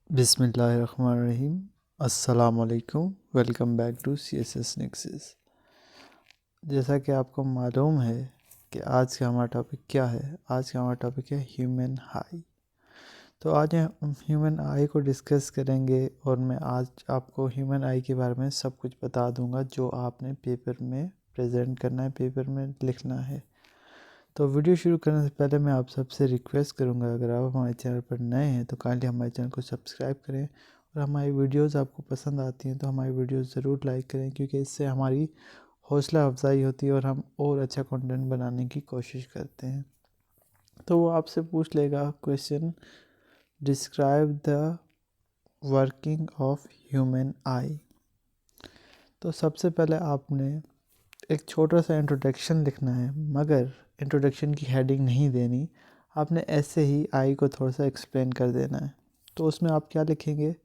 बिस्मिल्लाहिर्रहमानिर्रहीम। अस्सलामुअलैकुम। Welcome back to CSS Nexus। जैसा कि आपको मालूम है कि आज का हमारा टॉपिक क्या है। आज का हमारा टॉपिक है ह्यूमन आई। तो आज हम ह्यूमन आई को डिस्कस करेंगे और मैं आज आपको ह्यूमन आई के बारे में सब कुछ बता दूंगा जो आपने पेपर में प्रेजेंट करना है, पेपर में लिखना है। तो वीडियो शुरू करने से पहले मैं आप सबसे रिक्वेस्ट करूंगा, अगर आप हमारे चैनल पर नए हैं तो काइंडली हमारे चैनल को सब्सक्राइब करें और हमारी वीडियोस आपको पसंद आती हैं तो हमारी वीडियोस ज़रूर लाइक करें, क्योंकि इससे हमारी हौसला अफजाई होती है और हम और अच्छा कंटेंट बनाने की कोशिश करते हैं। तो वो आपसे पूछ लेगा question, describe the working of human आई। तो सबसे पहले आपने एक छोटा सा इंट्रोडक्शन लिखना है, मगर इंट्रोडक्शन की हेडिंग नहीं देनी, आपने ऐसे ही आई को थोड़ा सा एक्सप्लेन कर देना है। तो उसमें आप क्या लिखेंगे,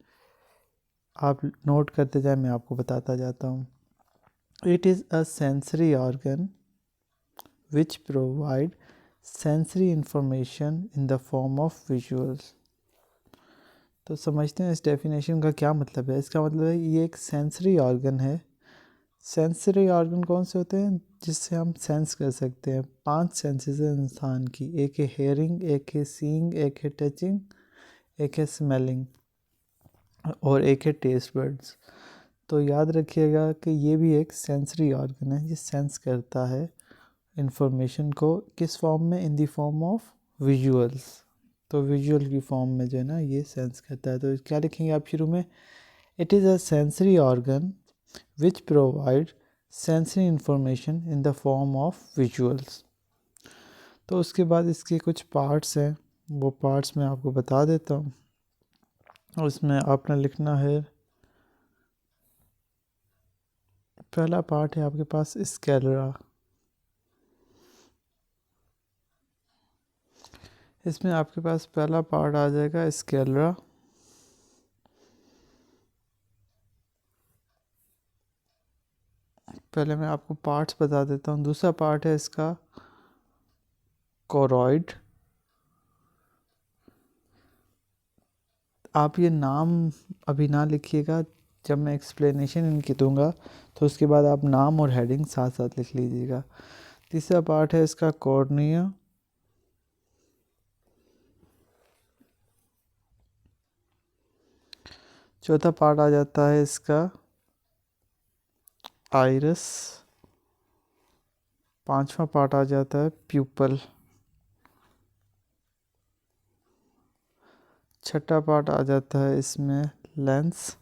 आप नोट करते जाए, मैं आपको बताता जाता हूँ। It is a sensory organ which provide sensory information in the form of visuals. तो समझते हैं इस डेफिनेशन का क्या मतलब है। इसका मतलब है ये एक सेंसरी ऑर्गन है। सेंसरी ऑर्गन कौन से होते हैं जिससे हम सेंस कर सकते हैं। 5 सेंसेस हैं इंसान की, एक है हेयरिंग, एक है सीइंग, एक है टचिंग, एक है स्मेलिंग और एक है टेस्ट बर्ड्स। तो याद रखिएगा कि ये भी एक सेंसरी ऑर्गन है जो सेंस करता है इंफॉर्मेशन को, किस फॉर्म में, in the form of visuals. तो विजुअल की फॉर्म में जो है ना ये सेंस करता है। तो क्या लिखेंगे आप शुरू में, it is a sensory organ which provide sensory information in the form of visuals। तो उसके बाद इसके कुछ पार्ट्स हैं, वो पार्ट्स मैं आपको बता देता हूँ। उसमें आपने लिखना है, पहला पार्ट है आपके पास स्केलरा। इसमें आपके पास पहला पार्ट आ जाएगा स्केलरा। पहले मैं आपको पार्ट्स बता देता हूँ। दूसरा पार्ट है इसका कोरॉइड। आप ये नाम अभी ना लिखिएगा, जब मैं एक्सप्लेनेशन इनकी दूंगा तो उसके बाद आप नाम और हेडिंग साथ साथ लिख लीजिएगा। तीसरा पार्ट है इसका कॉर्निया। चौथा पार्ट आ जाता है इसका आइरिस। पांचवा पार्ट आ जाता है प्यूपल। छठा पार्ट आ जाता है इसमें लेंस।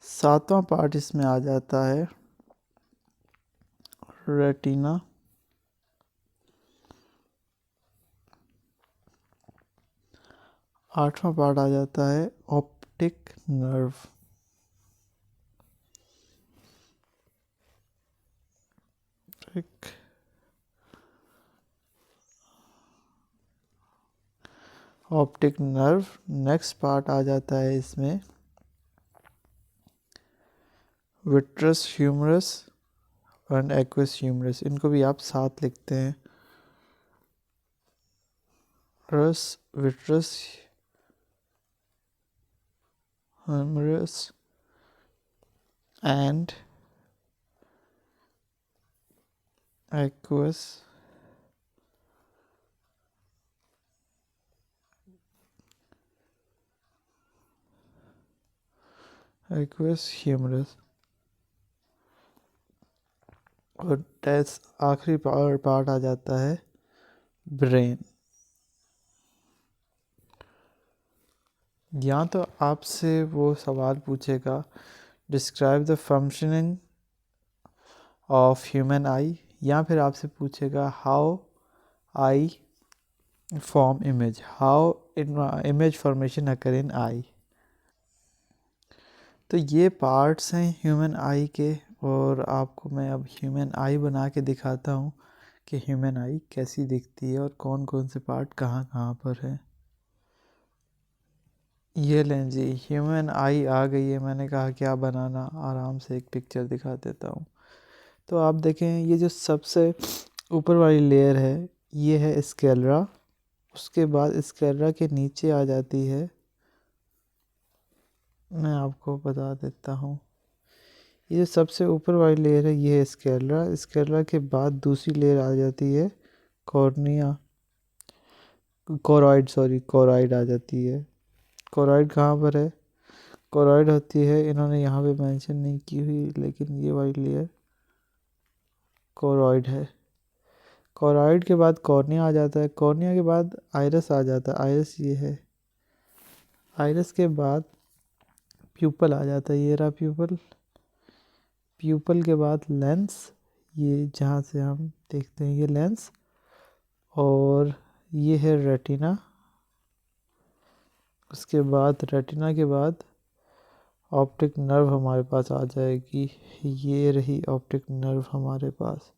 सातवां पार्ट इसमें आ जाता है रेटिना। आठवां पार्ट आ जाता है optic nerve. Optic nerve. Next part आ जाता है इसमें vitreous humorous and aqueous humorous. इनको भी आप साथ लिखते हैं, रस vitreous humorous and aqueous humorous. और टेस्ट आखिरी पार्ट आ जाता है ब्रेन। या तो आपसे वो सवाल पूछेगा, describe the functioning of human eye, या फिर आपसे पूछेगा how eye form image, how image formation occur in eye. तो ये पार्ट्स हैं ह्यूमन आई के, और आपको मैं अब ह्यूमन आई बना के दिखाता हूँ कि ह्यूमन आई कैसी दिखती है और कौन कौन से पार्ट कहाँ कहाँ पर है। ये लें जी, ह्यूमन आई आ गई है। मैंने कहा क्या बनाना, आराम से एक पिक्चर दिखा देता हूँ। तो आप देखें, ये जो सबसे ऊपर वाली लेयर है ये है स्केलरा। उसके बाद स्क्लेरा के नीचे आ जाती है, मैं आपको बता देता हूँ, ये सबसे ऊपर वाली लेयर है, ये है स्क्लेरा। स्क्लेरा के बाद दूसरी लेयर आ जाती है कॉर्निया, कोरॉइड आ जाती है। कोरॉइड कहाँ पर है? कोरॉइड होती है, इन्होंने यहाँ पे मेंशन नहीं की हुई, लेकिन ये वाली लेयर कोरॉइड है। कोरॉइड के बाद कॉर्निया आ जाता है, कॉर्निया के बाद आइरस आ जाता है, आइरस ये है। आइरस के बाद प्यूपल आ जाता है, ये रहा प्यूपल। प्यूपल के बाद लेंस, ये जहाँ से हम देखते हैं ये लेंस, और ये है रेटिना। उसके बाद रेटिना के बाद ऑप्टिक नर्व हमारे पास आ जाएगी, ये रही ऑप्टिक नर्व हमारे पास।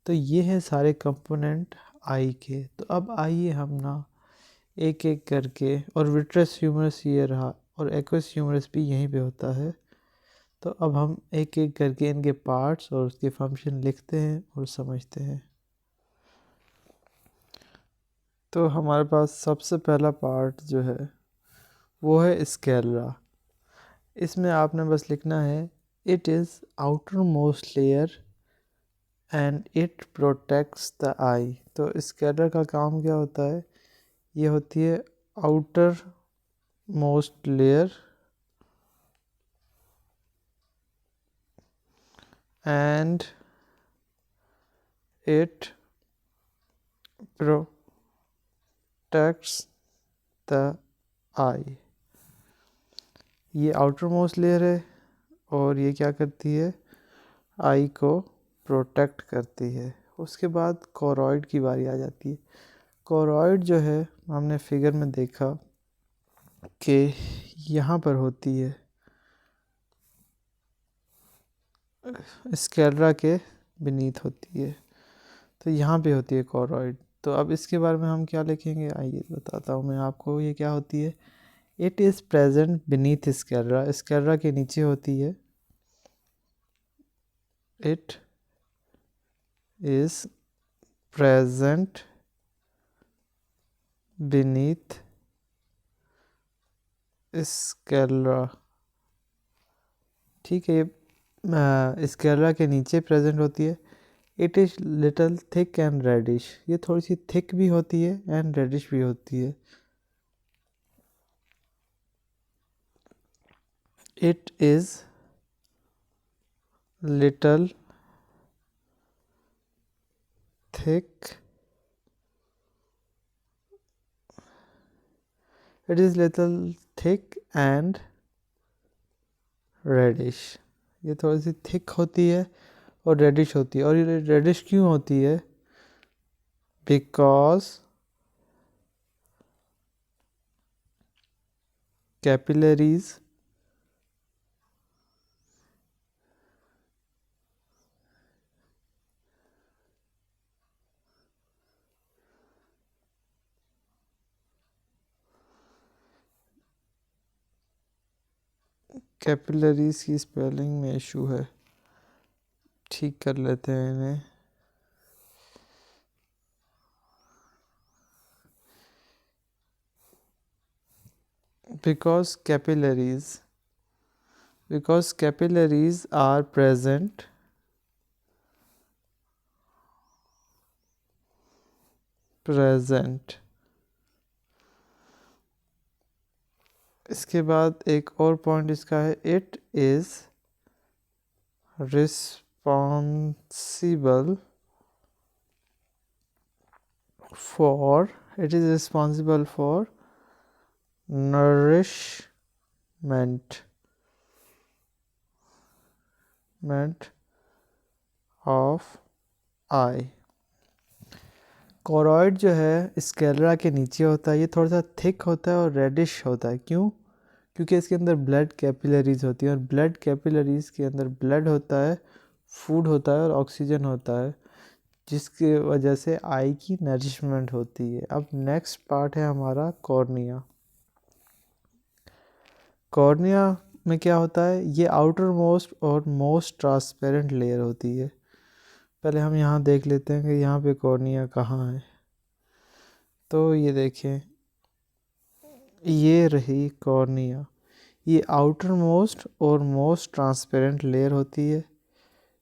तो ये है सारे कंपोनेंट आई के। तो अब आइए हम ना एक एक करके, और विट्रस ह्यूमरस ये रहा, और एक्वस ह्यूमरस भी यहीं पे होता है। तो अब हम एक एक करके इनके पार्ट्स और उसके फंक्शन लिखते हैं और समझते हैं। तो हमारे पास सबसे पहला पार्ट जो है वो है स्क्लेरा। इसमें आपने बस लिखना है it is outermost layer and it protects the eye. तो स्क्लेरा का काम क्या होता है? ये होती है outermost layer and it protects the eye. ये आउटर मोस्ट लेयर है और ये क्या करती है? आई को प्रोटेक्ट करती है। उसके बाद कोरॉइड की बारी आ जाती है। कोरॉइड जो है हमने फिगर में देखा कि यहाँ पर होती है, स्क्लेरा के बीनीथ होती है, तो यहाँ पे होती है कोरॉइड। तो अब इसके बारे में हम क्या लिखेंगे, आइए बताता हूँ मैं आपको। ये क्या होती है? It is present beneath sclera, sclera के नीचे होती है। It is present beneath sclera. ठीक है, ये स्क्लेरा के नीचे प्रेजेंट होती है। It is little thick and reddish, ये थोड़ी सी थिक भी होती है एंड रेडिश भी होती है। It is little thick, it is little thick and reddish। ये थोड़ी सी थिक होती है और रेडिश होती है। और ये रेडिश क्यों होती है? बिकॉज कैपिलरीज कैपिलरीज की स्पेलिंग में इशू है, ठीक कर लेते हैं इन्हें। because capillaries are present इसके बाद एक और पॉइंट इसका है, it is responsible for nourishment of I. Choroid जो है स्क्लेरा के नीचे होता है, ये थोड़ा सा थिक होता है और रेडिश होता है। क्यों? क्योंकि इसके अंदर ब्लड कैपिलरीज होती है, और ब्लड कैपिलरीज के अंदर ब्लड होता है, फूड होता है और ऑक्सीजन होता है, जिसकी वजह से आई की नरिशमेंट होती है। अब नेक्स्ट पार्ट है हमारा कॉर्निया। कॉर्निया में क्या होता है? ये आउटर मोस्ट और मोस्ट ट्रांसपेरेंट लेयर होती है। पहले हम यहाँ देख लेते हैं कि यहाँ पे कॉर्निया कहाँ है। तो ये देखें, ये रही कॉर्निया। ये आउटर मोस्ट और मोस्ट ट्रांसपेरेंट लेयर होती है,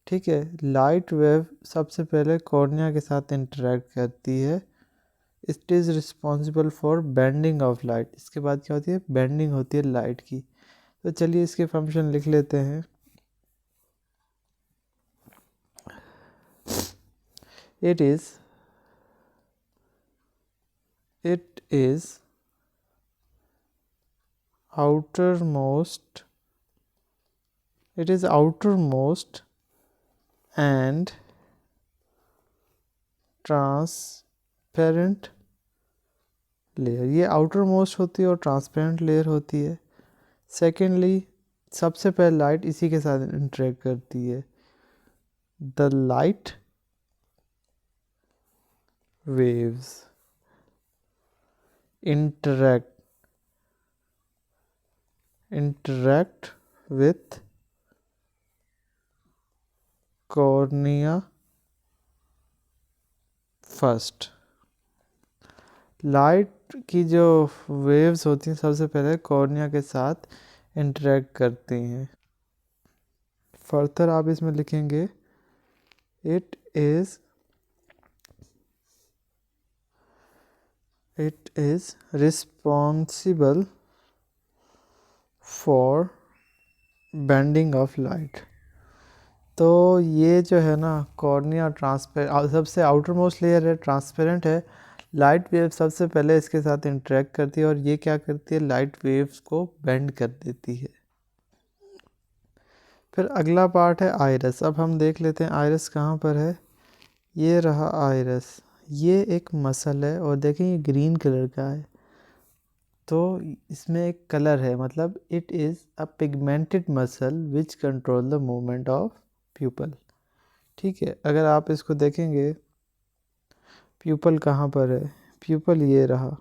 ठीक है। लाइट वेव सबसे पहले कॉर्निया के साथ इंटरेक्ट करती है। It is responsible for bending of light. इसके बाद क्या होती है? बेंडिंग होती है लाइट की। तो चलिए इसके फंक्शन लिख लेते हैं। It is outermost and transparent layer. ये आउटर मोस्ट होती है और ट्रांसपेरेंट लेयर होती है। सेकेंडली, सबसे पहले लाइट इसी के साथ इंटरेक्ट करती है। The light waves interact with cornea first। Light की जो वेव्स होती हैं सबसे पहले कॉर्निया के साथ इंटरेक्ट करती हैं। फर्दर आप इसमें लिखेंगे it is responsible for bending of light. तो ये जो है ना कॉर्निया सबसे आउटर मोस्ट लेयर है, ट्रांसपेरेंट है। लाइट वेव सबसे पहले इसके साथ इंटरेक्ट करती है और ये क्या करती है? लाइट वेव्स को बेंड कर देती है। फिर अगला पार्ट है आइरस। अब हम देख लेते हैं आइरस कहाँ पर है। ये रहा आइरस। ये एक मसल है और देखें ये ग्रीन कलर का है। तो इसमें एक कलर है, मतलब it is a pigmented muscle which control the movement of pupil. ठीक है, अगर आप इसको देखेंगे प्यूपल कहाँ पर है, प्यूपल ये रहा।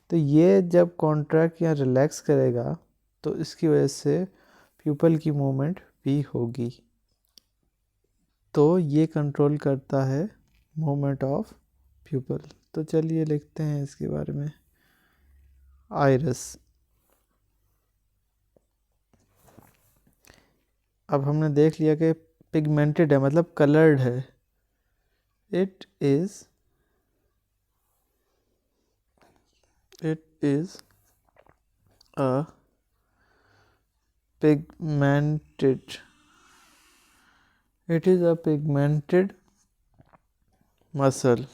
तो ये जब कॉन्ट्रैक्ट या रिलैक्स करेगा तो इसकी वजह से प्यूपल की मूवमेंट भी होगी। तो ये कंट्रोल करता है मूवमेंट ऑफ प्यूपल। तो चलिए लिखते हैं इसके बारे में। आइरस, अब हमने देख लिया कि पिगमेंटेड है मतलब कलर्ड है। It is a pigmented muscle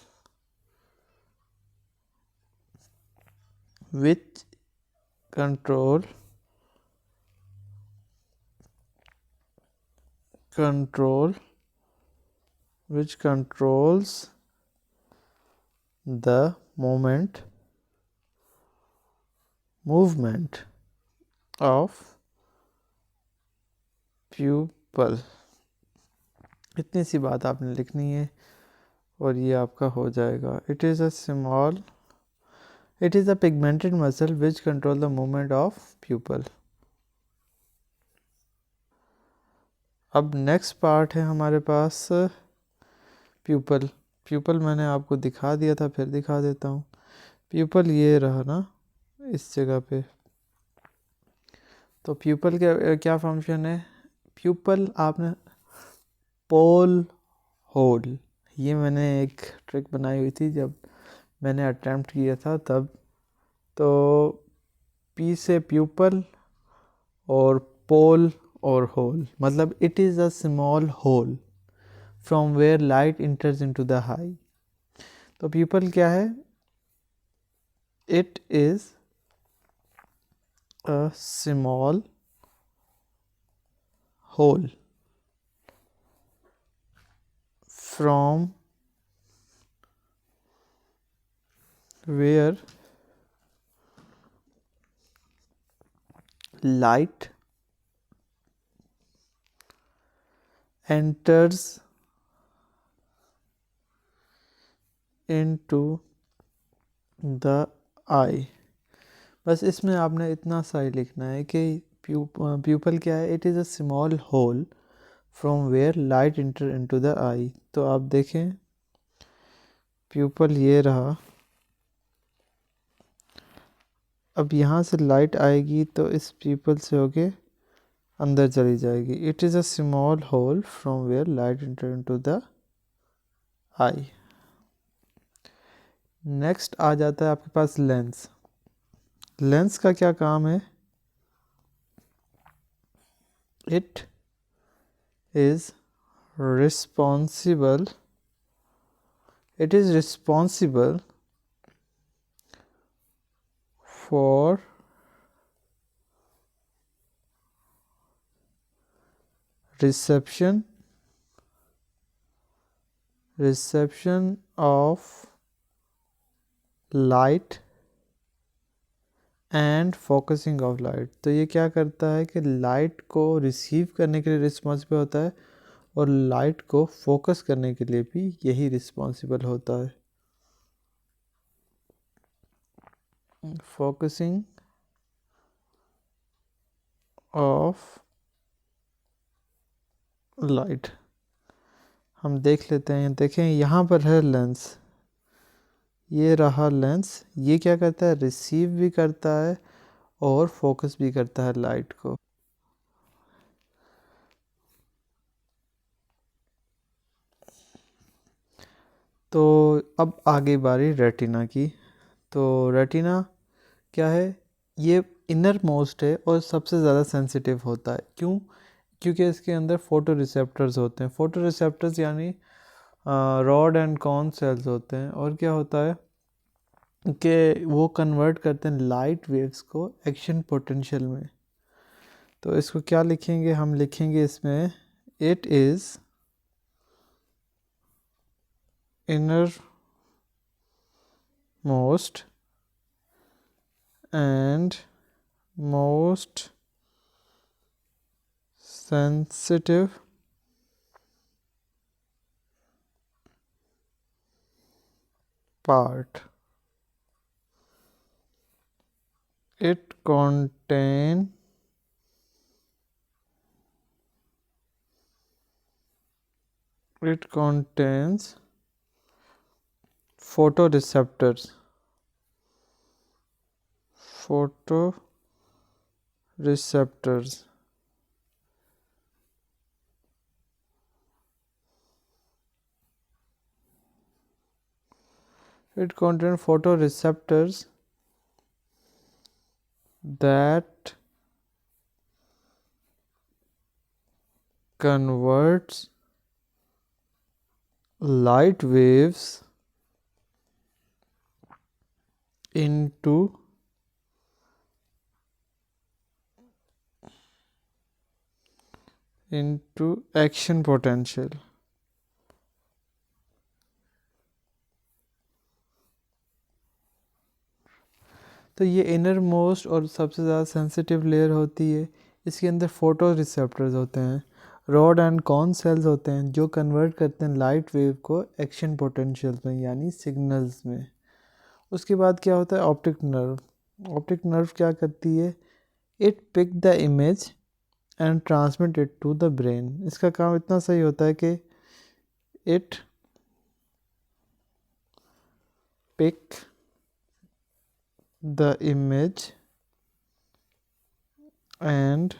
which controls the movement of pupil। इतनी सी बात आपने लिखनी है और ये आपका हो जाएगा। It is a pigmented muscle which control the movement of pupil. अब नेक्स्ट पार्ट है हमारे पास प्यूपल मैंने आपको दिखा दिया था, फिर दिखा देता हूँ। प्यूपल ये रहा ना इस जगह पे। तो प्यूपल क्या फंक्शन है? प्यूपल आपने पोल होल, ये मैंने एक ट्रिक बनाई हुई थी जब मैंने अटेम्प्ट किया था तब। तो पी से प्यूपल और पोल और होल, मतलब it is a small hole from where light enters into the eye. तो प्यूपल क्या है? It is a small hole from where light enters into the eye। बस इसमें आपने इतना सा ही लिखना है कि प्यूपल क्या है? It is a small hole from where light enter into the eye. तो आप देखें प्यूपल ये रहा अब यहाँ से लाइट आएगी तो इस पीपल से होके अंदर चली जाएगी. It is a small hole from where light enter into the eye. Next आ जाता है आपके पास लेंस. लेंस का क्या काम है? It is responsible for reception of light and focusing of light. तो ये क्या करता है कि लाइट को रिसीव करने के लिए रिस्पॉन्सिबल होता है और लाइट को फोकस करने के लिए भी यही रिस्पॉन्सिबल होता है. फोकसिंग ऑफ लाइट हम देख लेते हैं. देखें यहाँ पर है लेंस, ये रहा लेंस. ये क्या करता है? रिसीव भी करता है और फोकस भी करता है लाइट को. तो अब आगे बारी रेटिना की. तो रेटिना क्या है? ये इनर मोस्ट है और सबसे ज़्यादा सेंसिटिव होता है. क्यों? क्योंकि इसके अंदर फोटो रिसेप्टर्स होते हैं. फोटो रिसेप्टर्स यानी रॉड एंड कॉन सेल्स होते हैं. और क्या होता है कि वो कन्वर्ट करते हैं लाइट वेव्स को एक्शन पोटेंशियल में. तो इसको क्या लिखेंगे? हम लिखेंगे इसमें it is inner most and most sensitive part. It contains photoreceptors. It contains photoreceptors that converts light waves into action potential. तो ये इनर मोस्ट और सबसे ज़्यादा सेंसिटिव लेयर होती है. इसके अंदर फोटो रिसेप्टर्स होते हैं, रॉड एंड कॉन सेल्स होते हैं जो कन्वर्ट करते हैं लाइट वेव को एक्शन पोटेंशियल में यानी सिग्नल्स में. उसके बाद क्या होता है? Optic nerve. ऑप्टिक नर्व क्या करती है? It pick the image and transmit it to the brain. इसका काम इतना सही होता है कि it pick the image and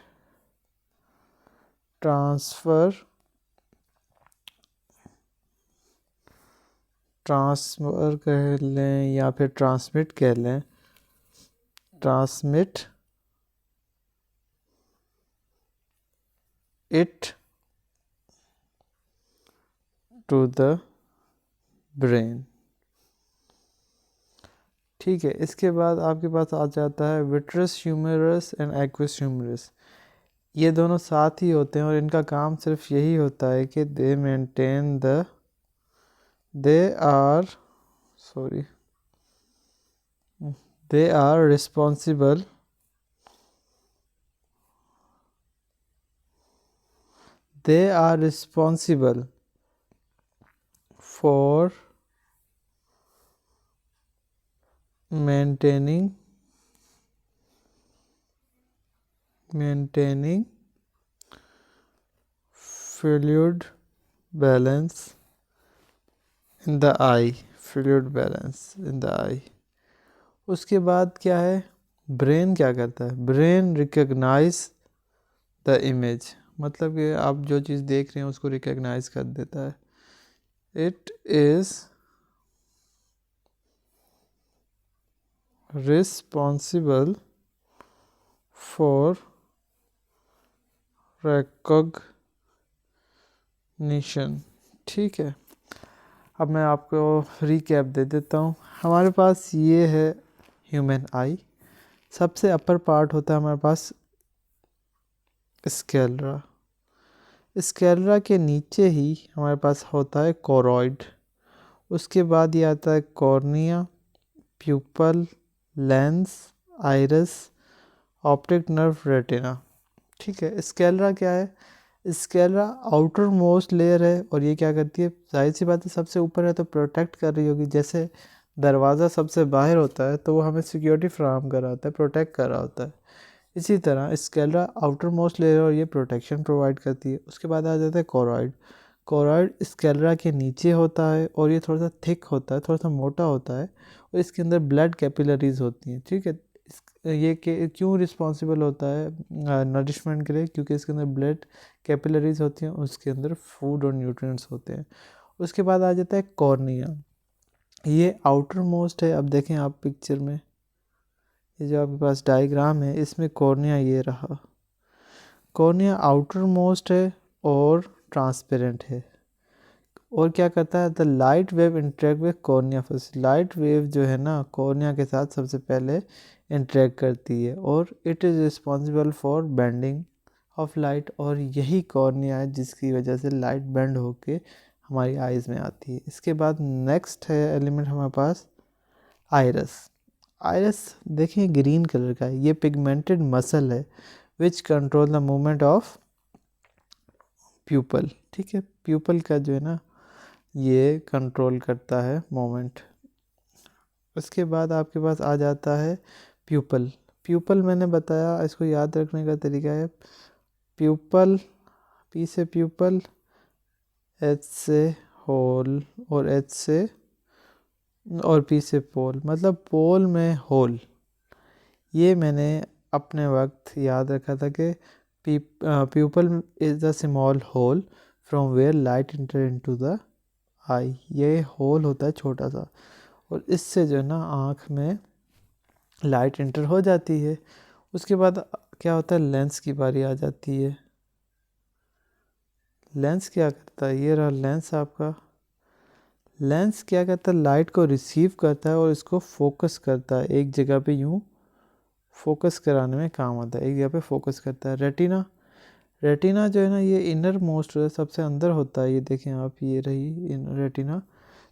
transfer कह लें या फिर ट्रांसमिट कह लें. Transmit it to the brain. ठीक है. इसके बाद आपके पास आ जाता है vitreous humorous and aqueous humorous. ये दोनों साथ ही होते हैं और इनका काम सिर्फ यही होता है कि they are responsible for maintaining fluid balance in the eye. उसके बाद क्या है? ब्रेन क्या करता है, ब्रेन रिकग्नाइज द इमेज, मतलब कि आप जो चीज़ देख रहे हैं उसको रिकग्नाइज कर देता है। It is responsible for recognition. ठीक है, अब मैं आपको रिकैप दे देता हूँ। हमारे पास ये है ह्यूमन आई, सबसे अपर पार्ट होता है हमारे पास स्केलरा, स्केलरा के नीचे ही हमारे पास होता है कोरॉइड, उसके बाद ये आता है cornea, pupil, lens, iris, optic nerve, retina. ठीक है, स्केलरा क्या है, स्केलरा आउटर मोस्ट लेयर है और ये क्या करती है, जाहिर सी बात है सबसे ऊपर है तो प्रोटेक्ट कर रही होगी। जैसे दरवाज़ा सबसे बाहर होता है तो वो हमें सिक्योरिटी फ्राहम कर रहा होता है, प्रोटेक्ट कर रहा होता है। इसी तरह स्केलरा आउटर मोस्ट लेयर और ये प्रोटेक्शन प्रोवाइड करती है। उसके बाद आ जाता है कोरॉइड, कोरॉइड स्केलरा के नीचे होता है और ये थोड़ा सा थिक होता है, थोड़ा सा मोटा होता है और इसके अंदर ब्लड कैपिलरीज होती हैं। ठीक है, ये क्यों रिस्पॉन्सिबल होता है नरिशमेंट के लिए, क्योंकि इसके अंदर ब्लड कैपिलरीज होती हैं, उसके अंदर फूड और न्यूट्रिएंट्स होते हैं। उसके बाद आ जाता है कॉर्निया, ये आउटर मोस्ट है। अब देखें आप पिक्चर में, ये जो आपके पास डायग्राम है इसमें कॉर्निया ये रहा, कॉर्निया आउटर मोस्ट है और ट्रांसपेरेंट है और क्या करता है, the light wave interact with cornea first, light wave जो है ना कॉर्निया के साथ सबसे पहले इंटरेक्ट करती है और it is responsible for bending of light, और यही कॉर्निया है जिसकी वजह से लाइट बेंड होके हमारी आइज़ में आती है। इसके बाद नेक्स्ट है एलिमेंट हमारे पास आइरस, आइरस देखिए ग्रीन कलर का है, ये पिगमेंटेड मसल है which control the movement of pupil. ठीक है, प्यूपल का जो है ना ये कंट्रोल करता है मोमेंट। उसके बाद आपके पास आ जाता है प्यूपल, प्यूपल मैंने बताया इसको याद रखने का तरीका है, प्यूपल, पी से प्यूपल, एच से होल और एच से और पी से पोल, मतलब पोल में होल। ये मैंने अपने वक्त याद रखा था कि pupil is the small hole from where light enter into the eye, ये होल होता है छोटा सा और इससे जो है ना आँख में लाइट इंटर हो जाती है। उसके बाद क्या होता है, लेंस की बारी आ जाती है। लेंस क्या करता है, ये रहा लेंस आपका, लेंस क्या करता है, लाइट को रिसीव करता है और इसको फोकस करता है एक जगह पे, यूँ फोकस कराने में काम आता है, एक जगह पे फोकस करता है। रेटिना, रेटिना जो है ना ये इनर मोस्ट सबसे अंदर होता है, ये देखें आप, ये रही रेटिना,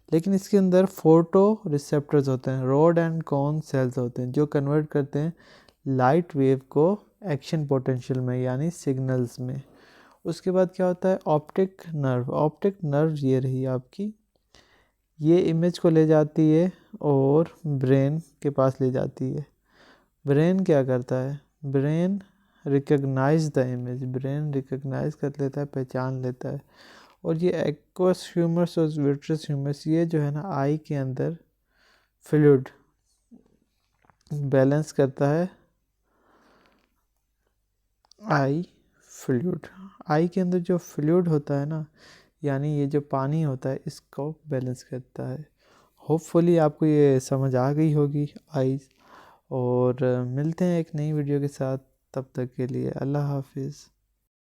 लेकिन इसके अंदर फोटो रिसेप्टर्स होते हैं, रॉड एंड कॉन सेल्स होते हैं जो कन्वर्ट करते हैं लाइट वेव को एक्शन पोटेंशियल में यानी सिग्नल्स में। उसके बाद क्या होता है, ऑप्टिक नर्व, ऑप्टिक नर्व ये रही आपकी, ये इमेज को ले जाती है और ब्रेन के पास ले जाती है। ब्रेन क्या करता है, brain recognise the image, brain recognise कर लेता है, पहचान लेता है। और ये एक्वस ह्यूमरस और विट्रस ह्यूमरस ये जो है ना आई के अंदर फ्लूइड बैलेंस करता है, आई फ्लूइड, आई के अंदर जो फ्लूइड होता है ना यानी ये जो पानी होता है इसको बैलेंस करता है। होपफुली आपको ये समझ आ गई होगी आइज़, और मिलते हैं एक नई वीडियो के साथ, तब तक के लिए अल्लाह हाफिज़।